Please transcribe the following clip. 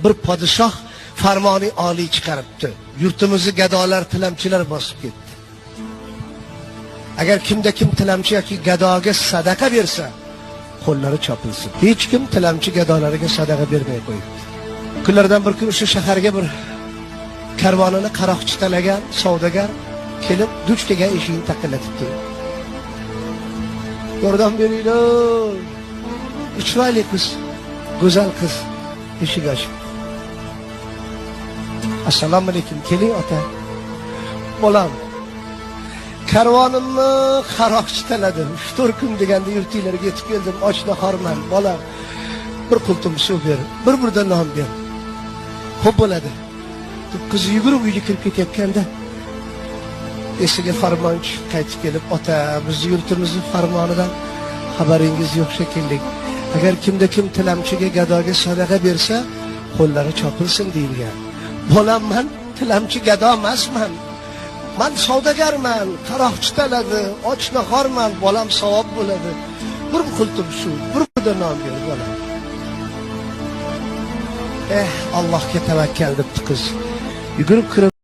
bir podshoh farmoni oliy chiqaribdi. Yurtimizni gadolar, tilamchilar bosib ketdi. Agar kimda kim tilamchi yoki gadoga sadaqa bersa, qo'llari chopilsin. Hech kim tilamchi gadolariga sadaqa bermay qo'yibdi. Kunlardan bir kun o'sha shaharga bir karvonini qaroqchi talagan savdogar kelib duch kelgan eshigini taqillatibdi. Yordam beringlar. Chiroyli qiz, go'zal qiz eshik ochib. Assalomu alaykum, keling ota. Bolam, karvonimni qaroqchi taladi. 3-4 kun deganda yurtinglarga yetib keldim. Ochnahorman, bolam. Bir qultum suv ber, bir burdan non ber. Xo'p bo'ladi. Qiz yugurib uyga kirib ketayotganda esiga farmonchi qaytib kelib, ota, bizning yurtimizning farmonidan xabaringiz yo'q shekilli. Agar kimda kim tilamchiga, gadoga sadaqa bersa, qo'llari chopilsin deyilgan. Bolam, men tilamchi, gado emasman. Men savdogarman, qaroqchi taladi, ochnahorman, bolam, savob bo'ladi. Bir qultum suv, bir burdan non ber, bolam. Allohga tavakkal debdi qiz. Yugurib kirib